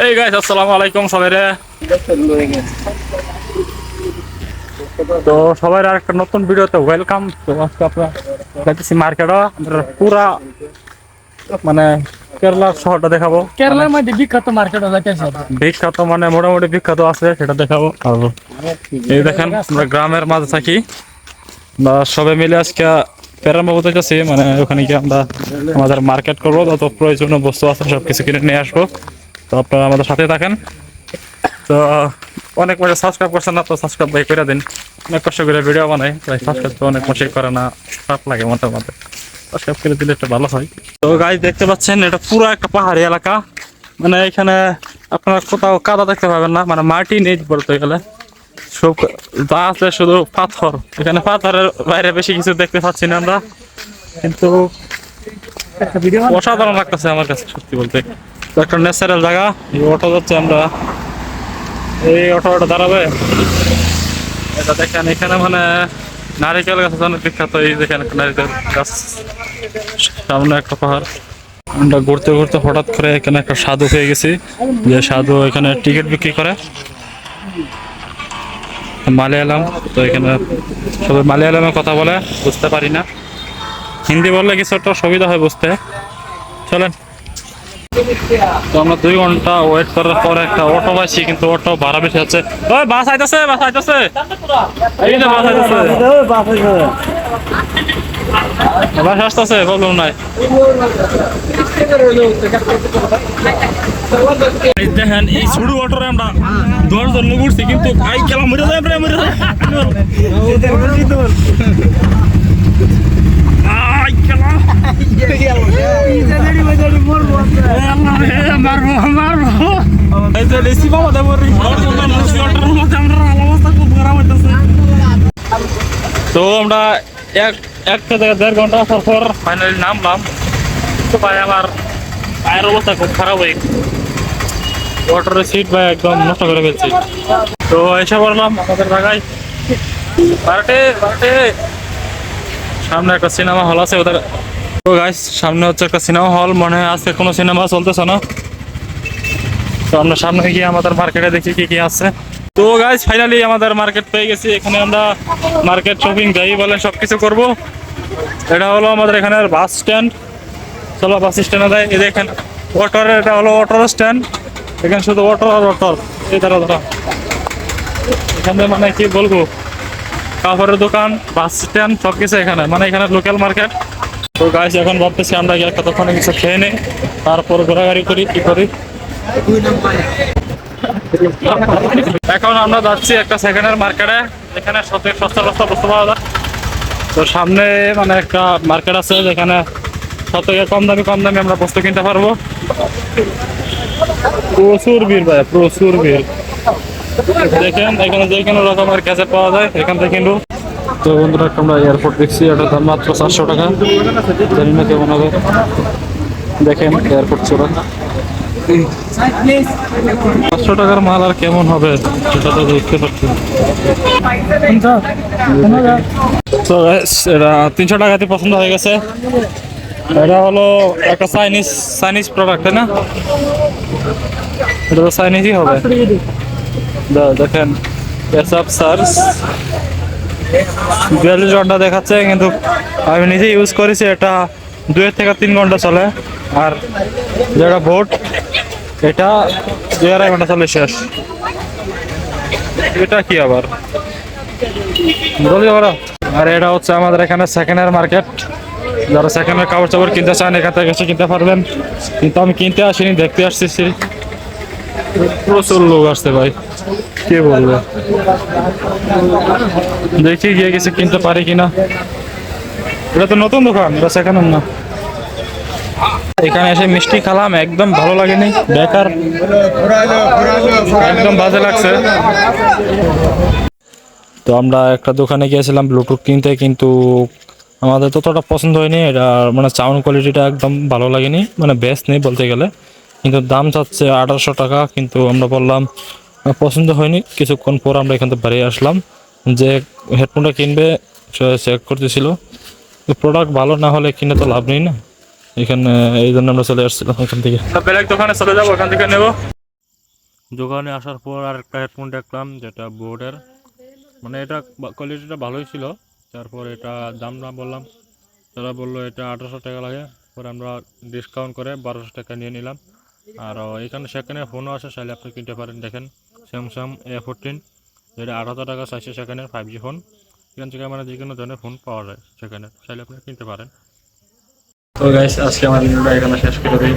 এই গাইস আসসালামু আলাইকুম সবাইরে। তো সবাই আর একটা নতুন ভিডিওতে ওয়েলকাম। তো আজকে আপনারা দেখতেছি মার্কেটও পুরা মানে কেরালার শহরটা দেখাবো। কেরালার মধ্যে বিখ্যাত মার্কেট যাইতেছে, বিখ্যাত মানে মোটামুটি বিখ্যাত আছে সেটা দেখাবো। আর এই দেখেন আমরা গ্রামের মাঝে থাকি, আমরা সবাই মিলে আজকে পেরাম্বাবু যাচ্ছি, মানে ওখানে গিয়ে আমরা আমাদের মার্কেট করবো, যত প্রয়োজনীয় বস্তু আছে সবকিছু কিনে নিয়ে আসবো। তো আপনারা আমাদের সাথে থাকেন। তো অনেক মাসে সাবস্ক্রাইব করছেন না, তো সাবস্ক্রাইব ভাই করে দিন। অনেক কষ্ট করে ভিডিও বানাই, তাই সাবস্ক্রাইব তো অনেক মাসে করে না, খারাপ লাগে মাথার মধ্যে। সাবস্ক্রাইব করে দিলে একটা ভালো হয়। তো গাইস দেখতে পাচ্ছেন এটা পুরো একটা পাহাড়ি এলাকা, মানে এখানে আপনারা কোথাও কাদা দেখতে পাবেন না, মানে মাটি নেই বলতে গেলে, সব যা আছে শুধু পাথর। এখানে পাথরের বাইরে বেশি কিছু দেখতে পাচ্ছি না আমরা, কিন্তু অসাধারণ লাগতেছে আমার কাছে সত্যি বলতে। তো একটা ন্যাচারাল জায়গা, এই অটো যাচ্ছে, আমরা এই অটোটা দাঁড়াবে। এটা দেখেন এখানে মানে নারিকেল গাছ অনেক বিখ্যাত। এই দেখেন একটা নারিকেল গাছ, সামনে একটা পাহাড়। আমরা ঘুরতে ঘুরতে হঠাৎ করে এখানে একটা সাধু পেয়ে গেছি, যে সাধু এখানে টিকিট বিক্রি করে মালয়ালম। তো এখানে সবাই মালয়ালমে কথা বলে, বুঝতে পারি না। হিন্দি বললে কিছু একটা সুবিধা হয় বুঝতে। চলেন। তো আমরা 2 ঘন্টা ওয়েট করার পর একটা অটো পাইছি, কিন্তু অটো ভাড়া বেশি আছে। ওই বাস আইতাছে, বাস আইতাছে, এই যে বাস আইতাছে, বাস আসতেছে, প্রবলেম নাই। দেখেন এই ছোট অটোরে আমরা 10 জন লোক উঠছি, কিন্তু আই খেলা মরে যায়, মরে যায়। আই খেলা মারবো মারবো। তো আমরা একটা জায়গায় 1.5 ঘন্টা আসার পর ফাইনালি নামলাম। তো ভাই আমার পায়ের অবস্থা খুব খারাপ হয়ে গেছে, ওয়াটারের সিট ভাই একদম নষ্ট করে ফেলছি। তো এসে পড়লাম আমাদের জায়গায় পার্টে পার্টে। সামনে একটা সিনেমা হল আছে ওদের। তো গাইস সামনে হচ্ছে একটা সিনেমা হল, মনে হয় আজকে কোনো সিনেমা চলতেছে না। তো আমরা সামনে গিয়ে আমাদের মার্কেটে দেখি কি কি আছে। তো গাইস ফাইনালি আমাদের মার্কেট পেয়ে গেছি। এখানে আমরা মার্কেট শপিং যাই বলেন সবকিছু করব। এটা হলো আমাদের এখানের বাস স্ট্যান্ড। চলো বাস স্ট্যান্ডে যাই। এই দেখেন অটোর, এটা হলো অটোর স্ট্যান্ড। এখানে শুধু অটো আর অটোর। এই ধরো ধরো এখানে মানে কি বলবো, কাপড়ের দোকান, বাস স্ট্যান্ড সবকিছু এখানে, মানে এখানে লোকাল মার্কেট। তো গাইস এখন ভাবতেছি আমরা গিয়ে একটা দোকানে কিছু খেয়ে নিই, তারপর ঘোরাঘুরি করি কি করি। এখন আমরা যাচ্ছি একটা সেকেন্ড হ্যান্ড মার্কেটে, এখানে সস্তা সস্তা বস্তু পাওয়া যায়। তো সামনে মানে একটা মার্কেট আছে যেখানে সব থেকে কম দামি আমরা বস্তু কিনতে পারবো। প্রচুর ভিড় ভাই, প্রচুর ভিড়। দেখেন এখানে যে কোনো রকমের গ্যাজেট পাওয়া যায় এখান থেকে কিনবো। তো বন্ধুরা আমরা এয়ারপোর্ট দেখছি, এটার দাম মাত্র 400 টাকা। জানি না কেমন হবে, দেখেন এয়ারপোর্ট চোরা। 500 টাকার মাল আর কেমন হবে সেটা তো দেখতে পাচ্ছি। তো এটা 300 টাকাতে পছন্দ হয়ে গেছে। এটা হলো একটা চাইনিজ প্রোডাক্ট, তাই না? এটা তো চাইনিজই হবে। দেখেন পেসাব সার্চ 42 ঘন্টা দেখাচ্ছে, কিন্তু আমি নিজে ইউজ করেছি, এটা 2 থেকে 3 ঘন্টা চলে। আর যেটা বোট এটা 2-2.5 ঘন্টা চলে শেষ। এটা কি আবার বলি ওরা। আর এটা হচ্ছে আমাদের এখানে সেকেন্ড হ্যান্ড মার্কেট, যারা সেকেন্ড হ্যান্ড কাপড় চাপড় কিনতে চান এখান থেকে এসে কিনতে পারবেন। কিন্তু আমি কিনতে আসিনি, দেখতে আসতেছি। প্রচুর লোক আসছে ভাই, কে বলবে। দেখি গিয়ে কিছু কিনতে পারি কিনা। এটা তো নতুন দোকান, এটা সেকেন্ড হ্যান্ড না। এখানে এসে মিষ্টি খেলাম, একদম ভালো লাগেনি, বেকার, একদম বাজে লাগছে। তো আমরা একটা দোকানে গিয়েছিলাম ব্লুটুথ কিনতে, কিন্তু আমাদের ততটা পছন্দ হয়নি। এটা মানে সাউন্ড কোয়ালিটিটা একদম ভালো লাগেনি, মানে বেস্ট নেই বলতে গেলে। কিন্তু দাম চাচ্ছে 1800 টাকা, কিন্তু আমরা বললাম পছন্দ হয়নি। কিছুক্ষণ পর আমরা এখান থেকে বেরিয়ে আসলাম, যে হেডফোনটা কিনবে চেক করতেছিল। প্রোডাক্ট ভালো না হলে কিনে তো লাভ নেই না, এখানে এই জন্য আমরা চলে আসছিলাম এখান থেকে। বেলেগ দোকানে চলে যাবো, এখান থেকে নেবো। দোকানে আসার পর আরেকটা হেডফোন দেখলাম যেটা বোর্ডের, মানে এটা কোয়ালিটিটা ভালোই ছিল। তারপর এটা দাম না বললাম, তারা বললো এটা 1800 টাকা লাগে। পরে আমরা ডিসকাউন্ট করে 1200 টাকা নিয়ে নিলাম। আর এখানে সেখানে ফোনও আছে, চাইলে আপনি কিনতে পারেন। দেখেন স্যামসাং A14, যেটা 8000 টাকা চাইছে সেখানে 5G ফোন। এখান থেকে মানে যে কোনো ধরনের ফোন পাওয়া যায় সেখানে, চাইলে আপনি কিনতে পারেন। তো গাইস, আজকে আমার ভিডিওটা এখানে শেষ করে দিই।